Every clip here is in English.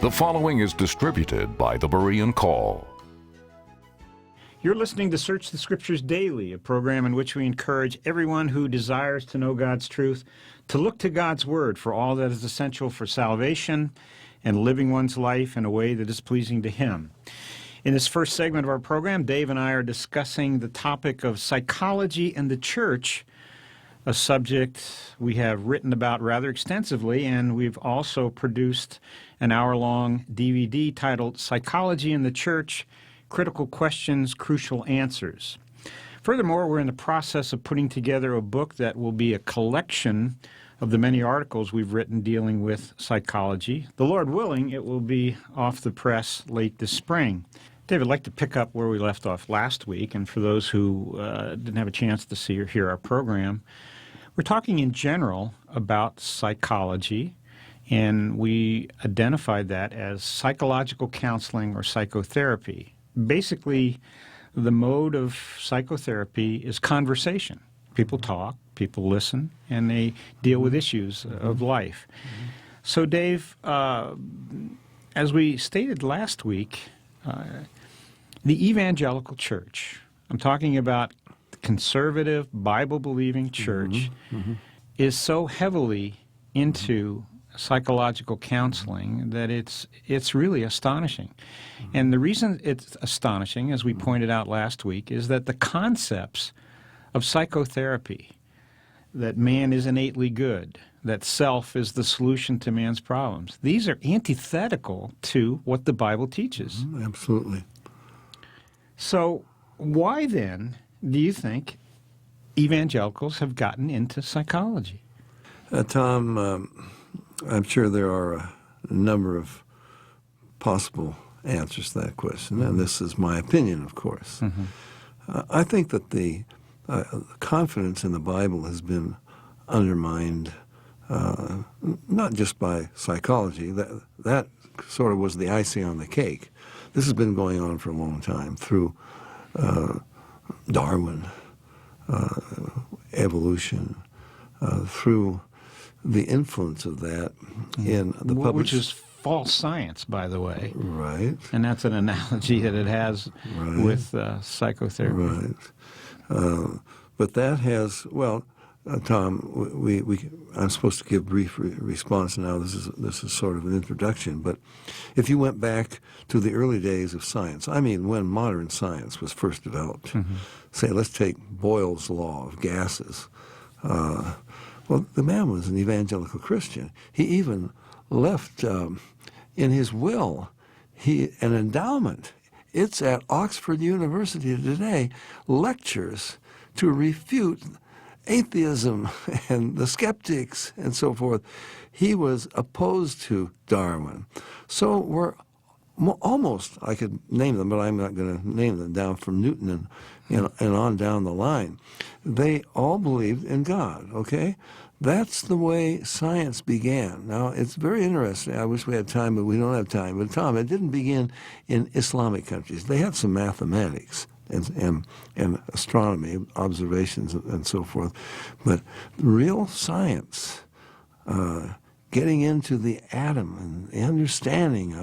The following is distributed by the Berean Call. You're listening to Search the Scriptures Daily, a program in which we encourage everyone who desires to know God's truth to look to God's Word for all that is essential for salvation and living one's life in a way that is pleasing to Him. In this first segment of our program, Dave and I are discussing the topic of psychology and the church, a subject we have written about rather extensively, and we've also produced an hour-long DVD titled Psychology and the Church, Critical Questions, Crucial Answers. Furthermore, we're in the process of putting together a book that will be a collection of the many articles we've written dealing with psychology. The Lord willing, it will be off the press late this spring. Dave, I'd like to pick up where we left off last week, and for those who didn't have a chance to see or hear our program, we're talking in general about psychology, and we identified that as psychological counseling or psychotherapy. Basically, the mode of psychotherapy is conversation. People talk, people listen, and they deal with issues of life. So, Dave, as we stated last week, the evangelical church, I'm talking about the conservative, Bible-believing church, is so heavily into psychological counseling that it's really astonishing. And the reason it's astonishing, as we pointed out last week, is that the concepts of psychotherapy, that man is innately good, that self is the solution to man's problems, these are antithetical to what the Bible teaches. Absolutely. So why then do you think evangelicals have gotten into psychology? Tom, I'm sure there are a number of possible answers to that question, and this is my opinion, of course. I think that the confidence in the Bible has been undermined, not just by psychology. That sort of was the icing on the cake. This has been going on for a long time through Darwin, evolution, through the influence of that in the public... Which is false science, by the way. Right. And that's an analogy that it has with psychotherapy. Right. But that has, well, Tom, I'm supposed to give brief response now. This is sort of an introduction. But if you went back to the early days of science, I mean when modern science was first developed, say, let's take Boyle's law of gases. Well, the man was an evangelical Christian. He even left in his will an endowment. It's at Oxford University today, lectures to refute atheism and the skeptics and so forth. He was opposed to Darwin. So we're almost, I could name them, but I'm not going to name them, down from Newton and on down the line. They all believed in God, okay? That's the way science began. Now, it's very interesting. I wish we had time, but we don't have time. But, Tom, it didn't begin in Islamic countries. They had some mathematics and astronomy, observations, and so forth. But real science, getting into the atom and the understanding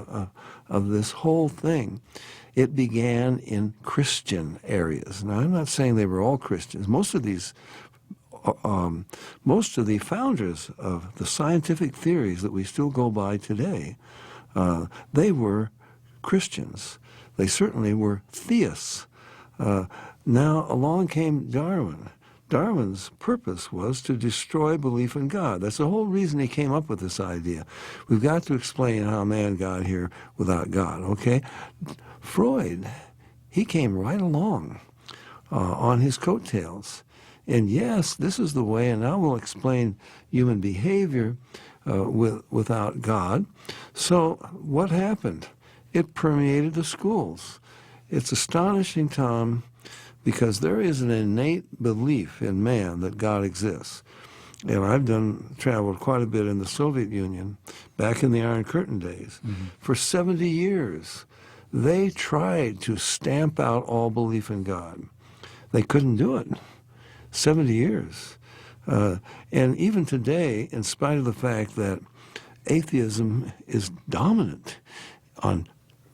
of this whole thing, it began in Christian areas. Now, I'm not saying they were all Christians. Most of the founders of the scientific theories that we still go by today, they were Christians. They certainly were theists. Now along came Darwin. Darwin's purpose was to destroy belief in God. That's the whole reason he came up with this idea. We've got to explain how man got here without God, okay? Freud, he came right along on his coattails. And yes, this is the way, and now we'll explain human behavior without God. So what happened? It permeated the schools. It's astonishing, Tom, because there is an innate belief in man that God exists. And I've traveled quite a bit in the Soviet Union back in the Iron Curtain days. For 70 years, they tried to stamp out all belief in God. They couldn't do it. 70 years. And even today, in spite of the fact that atheism is dominant on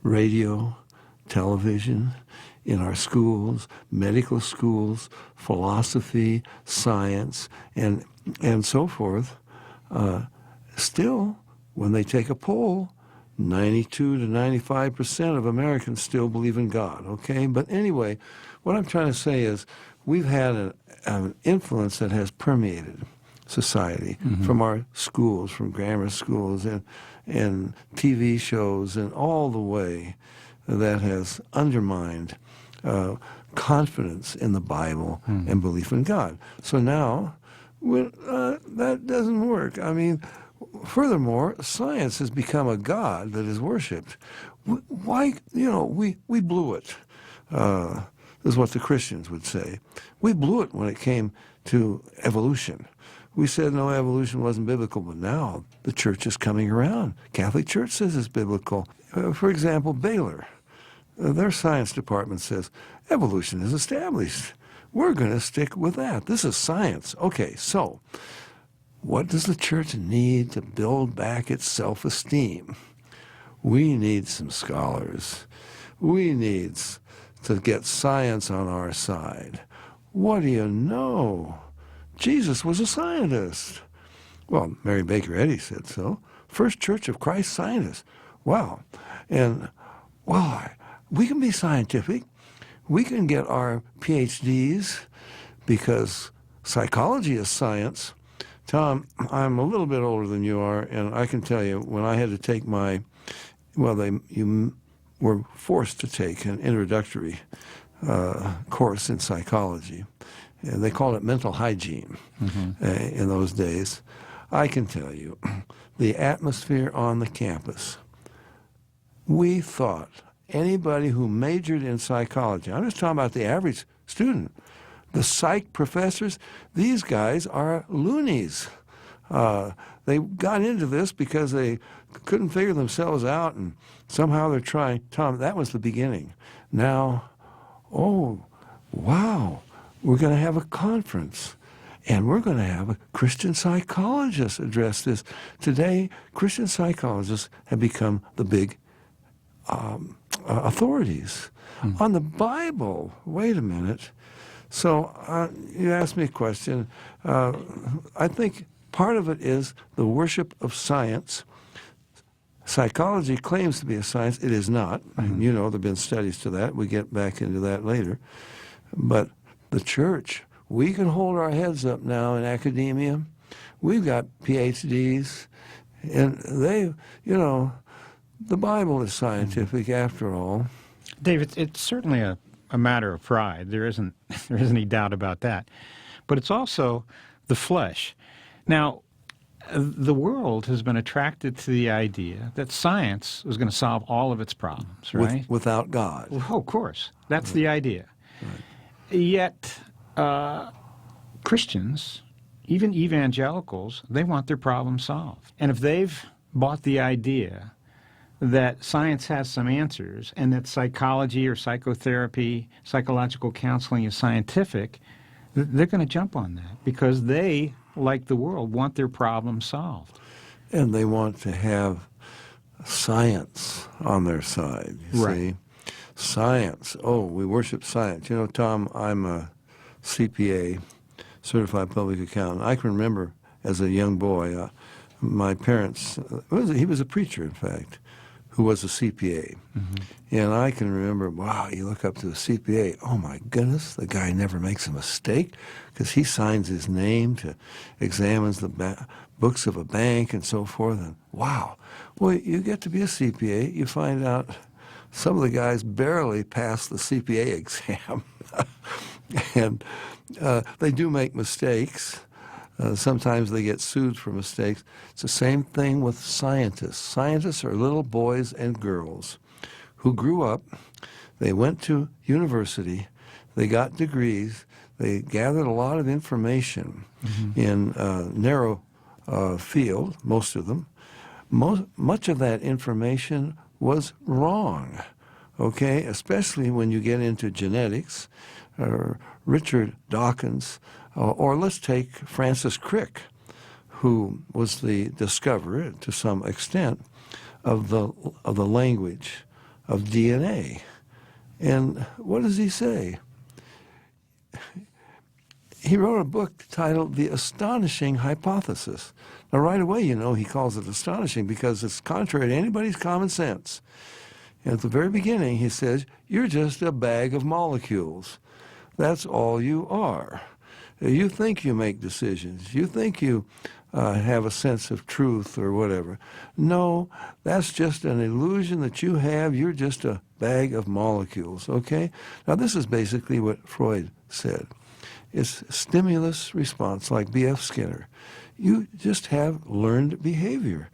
radio, television, in our schools, medical schools, philosophy, science, and so forth. Still, when they take a poll, 92 to 95% of Americans still believe in God, okay? But anyway, what I'm trying to say is we've had an influence that has permeated society from our schools, from grammar schools and TV shows and all the way that has undermined confidence in the Bible and belief in God. So now that doesn't work. I mean, furthermore, science has become a god that is worshipped. Why, we blew it. This is what the Christians would say. We blew it when it came to evolution. We said, no, evolution wasn't biblical, but now the church is coming around. Catholic Church says it's biblical. For example, Baylor, their science department says, evolution is established. We're going to stick with that. This is science. Okay, so what does the church need to build back its self-esteem? We need some scholars. We need to get science on our side. What do you know? Jesus was a scientist. Well, Mary Baker Eddy said so. First Church of Christ scientist. Wow. And, we can be scientific. We can get our PhDs because psychology is science. Tom, I'm a little bit older than you are, and I can tell you when I had to take you were forced to take an introductory course in psychology. And they called it mental hygiene in those days. I can tell you, the atmosphere on the campus, we thought anybody who majored in psychology, I'm just talking about the average student, the psych professors, these guys are loonies. They got into this because they couldn't figure themselves out, and somehow they're trying. Tom, that was the beginning. Now, oh, wow, we're going to have a conference, and we're going to have a Christian psychologist address this. Today, Christian psychologists have become the big authorities on the Bible. Wait a minute. So you asked me a question. I think part of it is the worship of science. Psychology claims to be a science. It is not. You know, there have been studies to that. We get back into that later. But the church, we can hold our heads up now in academia. We've got PhDs, and the Bible is scientific after all. Dave, it's certainly a matter of pride. There isn't any doubt about that. But it's also the flesh. Now, the world has been attracted to the idea that science was going to solve all of its problems, right? Without God. Well, of course. That's the idea. Right. Yet, Christians, even evangelicals, they want their problem solved. And if they've bought the idea that science has some answers and that psychology or psychotherapy, psychological counseling is scientific, they're going to jump on that because they, like the world, want their problem solved. And they want to have science on their side, you see? Science. Oh, we worship science. You know, Tom, I'm a CPA, certified public accountant. I can remember as a young boy, my parents, he was a preacher, in fact, who was a CPA. And I can remember, wow, you look up to the CPA, oh my goodness, the guy never makes a mistake because he signs his name to examines the books of a bank and so forth. And wow, well, you get to be a CPA, you find out some of the guys barely pass the CPA exam. And they do make mistakes. Sometimes they get sued for mistakes. It's the same thing with scientists. Scientists are little boys and girls who grew up, they went to university, they got degrees, they gathered a lot of information in a narrow field, most of them. Much of that information was wrong, okay, especially when you get into genetics. Richard Dawkins, or let's take Francis Crick, who was the discoverer, to some extent, of the language of DNA. And what does he say? He wrote a book titled The Astonishing Hypothesis. Now, right away, he calls it astonishing because it's contrary to anybody's common sense. And at the very beginning, he says, you're just a bag of molecules. That's all you are. You think you make decisions. You think you have a sense of truth or whatever. No, that's just an illusion that you have. You're just a bag of molecules, okay? Now, this is basically what Freud said. It's stimulus response, like B.F. Skinner. You just have learned behavior.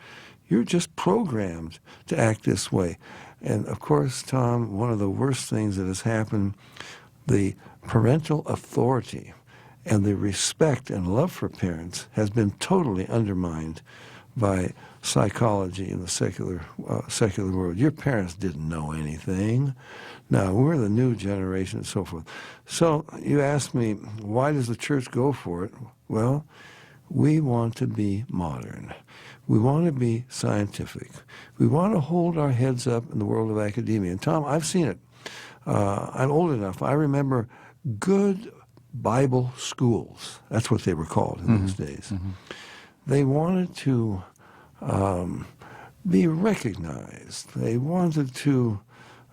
You're just programmed to act this way. And, of course, Tom, one of the worst things that has happened, the parental authority and the respect and love for parents has been totally undermined by psychology in the secular world. Your parents didn't know anything. Now, we're the new generation and so forth. So you ask me, why does the church go for it? Well, we want to be modern. We want to be scientific. We want to hold our heads up in the world of academia. And Tom, I've seen it. I'm old enough. I remember good Bible schools. That's what they were called in those days. Mm-hmm. They wanted to be recognized. They wanted to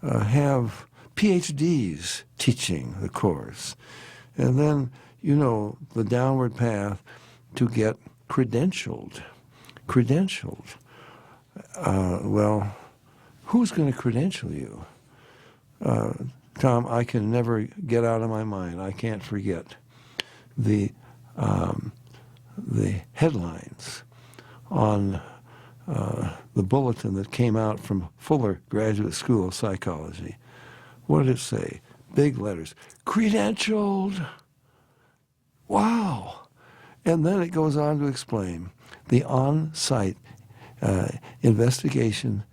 have PhDs teaching the course. And then, the downward path to get credentialed. Well, who's going to credential you? Tom, I can never get out of my mind. I can't forget the headlines on the bulletin that came out from Fuller Graduate School of Psychology. What did it say? Big letters. Credentialed. Wow. And then it goes on to explain the on-site investigation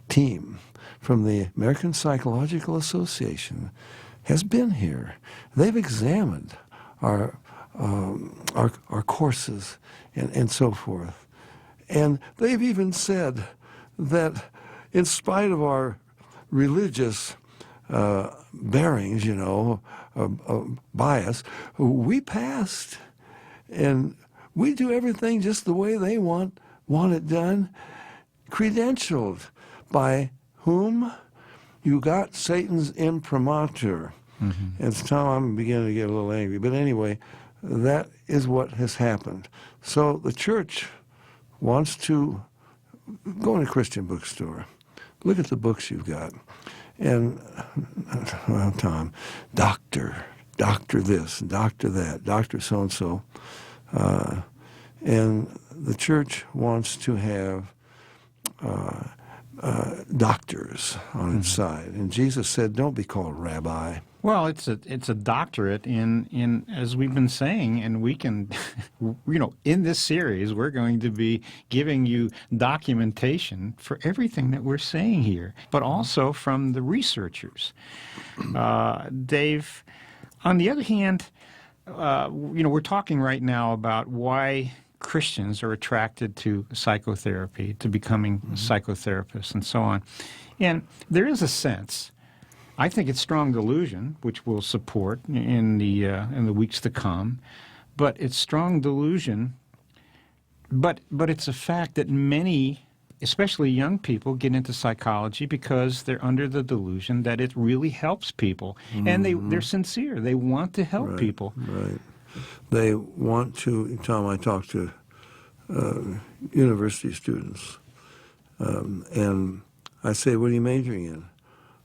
team from the American Psychological Association has been here. They've examined our courses and so forth. And they've even said that in spite of our religious bearings, bias, we passed. And we do everything just the way they want it done. Credentialed by whom? You got Satan's imprimatur. Mm-hmm. And Tom, I'm beginning to get a little angry. But anyway, that is what has happened. So the church wants to go in a Christian bookstore. Look at the books you've got. And, well, Tom, doctor this, doctor that, doctor so-and-so. And the church wants to have doctors on its side. And Jesus said, don't be called rabbi. Well, it's a doctorate in as we've been saying, and we can, in this series, we're going to be giving you documentation for everything that we're saying here, but also from the researchers. Dave, on the other hand, we're talking right now about why Christians are attracted to psychotherapy, to becoming psychotherapists, and so on. And there is a sense, I think it's strong delusion, which we'll support in the weeks to come, but it's strong delusion. But it's a fact that many, especially young people, get into psychology because they're under the delusion that it really helps people, and they're sincere. They want to help people. Right. They want to. Tom, I talk to university students, and I say, "What are you majoring in?"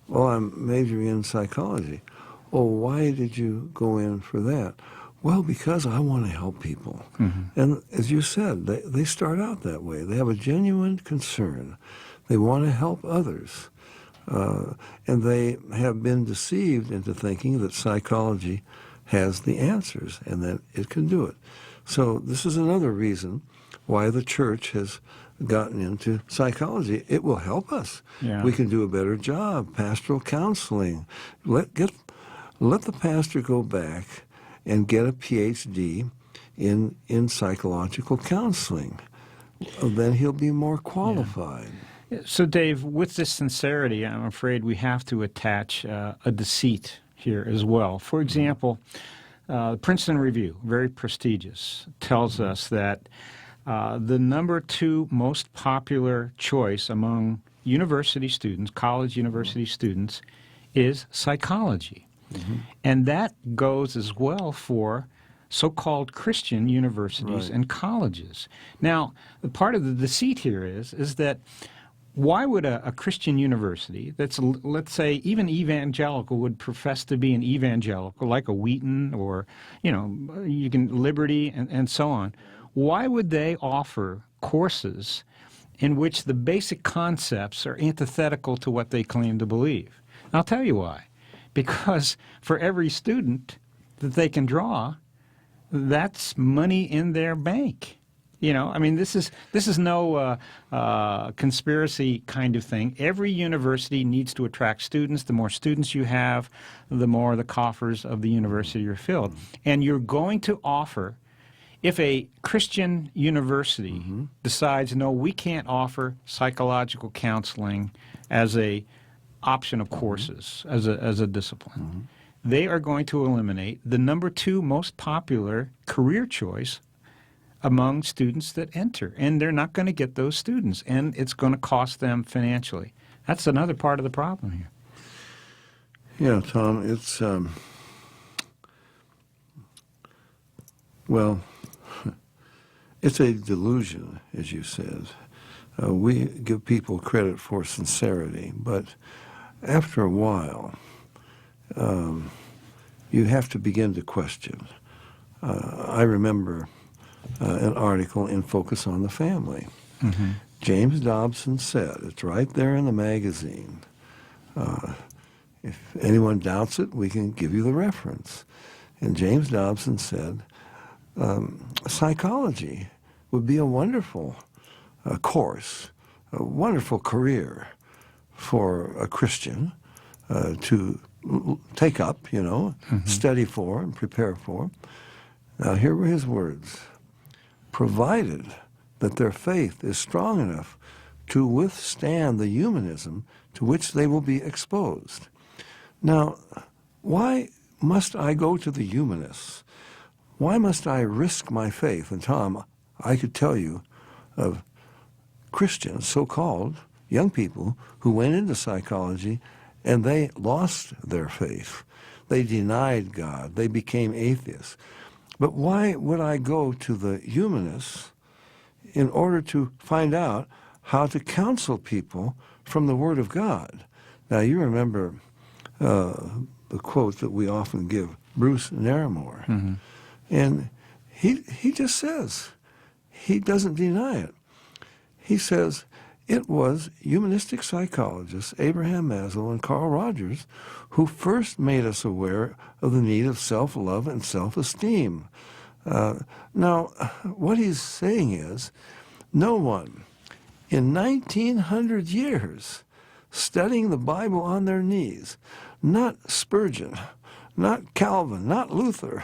"Oh, I'm majoring in psychology." "Oh, why did you go in for that?" "Well, because I want to help people." Mm-hmm. And as you said, they start out that way. They have a genuine concern. They want to help others. And they have been deceived into thinking that psychology has the answers and that it can do it. So this is another reason why the church has gotten into psychology. It will help us. Yeah. We can do a better job. Pastoral counseling. Let the pastor go back and get a PhD in psychological counseling. Then he'll be more qualified. So, Dave, with this sincerity, I'm afraid we have to attach a deceit here as well. For example, Princeton Review, very prestigious, tells us that the number 2 most popular choice among university students, college university students, is psychology. And that goes as well for so-called Christian universities and colleges. Now, part of the deceit here is that why would a Christian university that's, let's say, even evangelical, would profess to be an evangelical, like a Wheaton or, Liberty and so on, why would they offer courses in which the basic concepts are antithetical to what they claim to believe? And I'll tell you why. Because for every student that they can draw, that's money in their bank. This is no conspiracy kind of thing. Every university needs to attract students. The more students you have, the more the coffers of the university are filled. And you're going to offer, if a Christian university decides, no, we can't offer psychological counseling as a option of courses, as a discipline, they are going to eliminate the number 2 most popular career choice among students that enter. And they're not going to get those students, and it's going to cost them financially. That's another part of the problem here. Yeah, Tom, it's, it's a delusion, as you said. We give people credit for sincerity, but after a while, you have to begin to question. I remember an article in Focus on the Family. James Dobson said, it's right there in the magazine. If anyone doubts it, we can give you the reference. And James Dobson said, psychology would be a wonderful course, a wonderful career for a Christian to take up, study for and prepare for. Now, here were his words. Provided that their faith is strong enough to withstand the humanism to which they will be exposed. Now, why must I go to the humanists? Why must I risk my faith? And Tom, I could tell you of Christians, so-called young people, who went into psychology and they lost their faith. They denied God. They became atheists. But why would I go to the humanists in order to find out how to counsel people from the Word of God? Now, you remember the quote that we often give, Bruce Naramore. And he just says, he doesn't deny it. He says, it was humanistic psychologists Abraham Maslow and Carl Rogers who first made us aware of the need of self-love and self-esteem. Now, what he's saying is, no one in 1900 years studying the Bible on their knees, not Spurgeon, not Calvin, not Luther,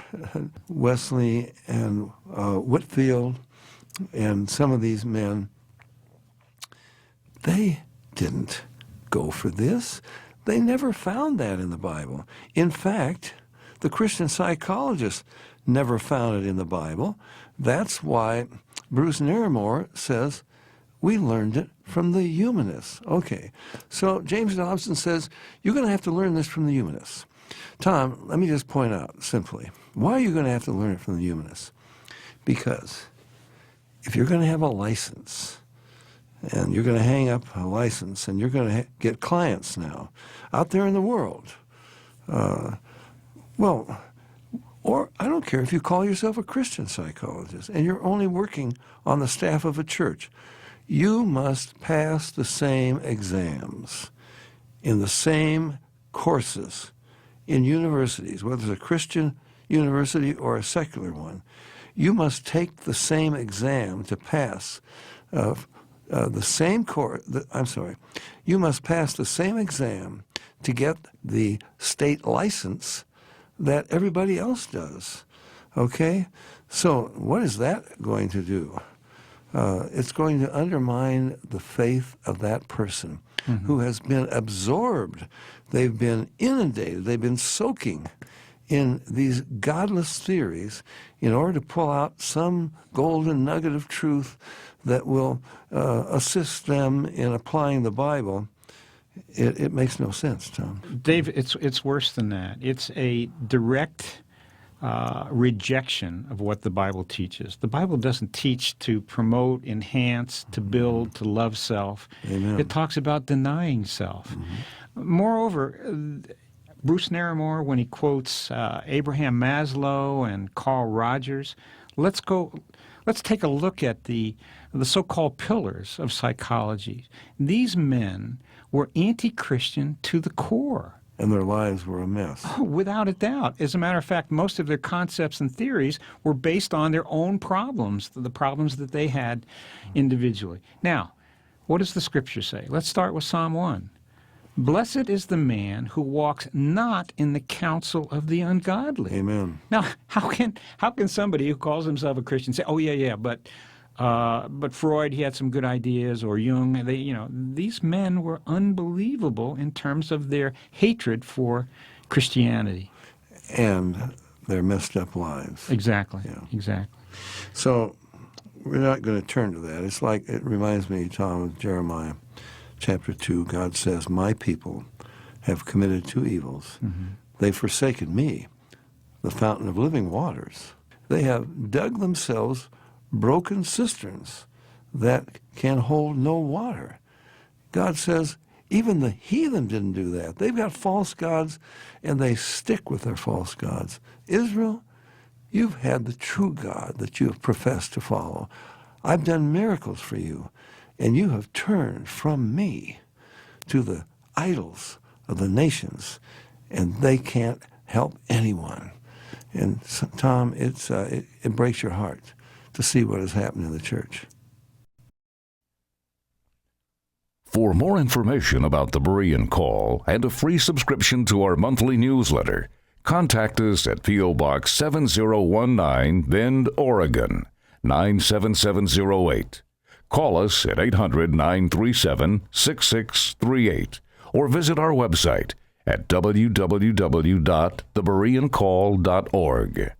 Wesley and Whitefield and some of these men, they didn't go for this. They never found that in the Bible. In fact, the Christian psychologists never found it in the Bible. That's why Bruce Naramore says, we learned it from the humanists. Okay, so James Dobson says, you're going to have to learn this from the humanists. Tom, let me just point out simply, why are you going to have to learn it from the humanists? Because if you're going to have a license, and you're going to hang up a license, and you're going to get clients now out there in the world. Or I don't care if you call yourself a Christian psychologist and you're only working on the staff of a church. You must pass the same exams in the same courses in universities, whether it's a Christian university or a secular one. You must take the same exam to pass the same course. You must pass the same exam to get the state license that everybody else does. Okay? So what is that going to do? It's going to undermine the faith of that person who has been absorbed. They've been inundated. They've been soaking in these godless theories in order to pull out some golden nugget of truth that will assist them in applying the Bible. It makes no sense, Tom. Dave, it's worse than that. It's a direct rejection of what the Bible teaches. The Bible doesn't teach to promote, enhance, to build, to love self. Amen. It talks about denying self. Moreover, Bruce Narramore, when he quotes Abraham Maslow and Carl Rogers, let's take a look at the so-called pillars of psychology. These men were anti-Christian to the core. And their lives were a mess. Oh, without a doubt. As a matter of fact, most of their concepts and theories were based on their own problems, the problems that they had individually. Now, what does the Scripture say? Let's start with Psalm 1. Blessed is the man who walks not in the counsel of the ungodly. Amen. Now, how can somebody who calls himself a Christian say, "Oh yeah, but Freud, he had some good ideas," or Jung? These men were unbelievable in terms of their hatred for Christianity And their messed up lives. Exactly. Yeah. Exactly. So we're not going to turn to that. It's like, it reminds me, Tom, of Jeremiah chapter 2. God says, "My people have committed two evils. They've forsaken me, the fountain of living waters. They have dug themselves broken cisterns that can hold no water." God says, even the heathen didn't do that. They've got false gods, and they stick with their false gods. Israel, you've had the true God that you have professed to follow. I've done miracles for you, and you have turned from me to the idols of the nations, and they can't help anyone. And so, Tom, it breaks your heart to see what has happened in the church. For more information about the Berean Call and a free subscription to our monthly newsletter, contact us at P.O. Box 7019, Bend, Oregon, 97708. Call us at 800-937-6638 or visit our website at www.thebereancall.org.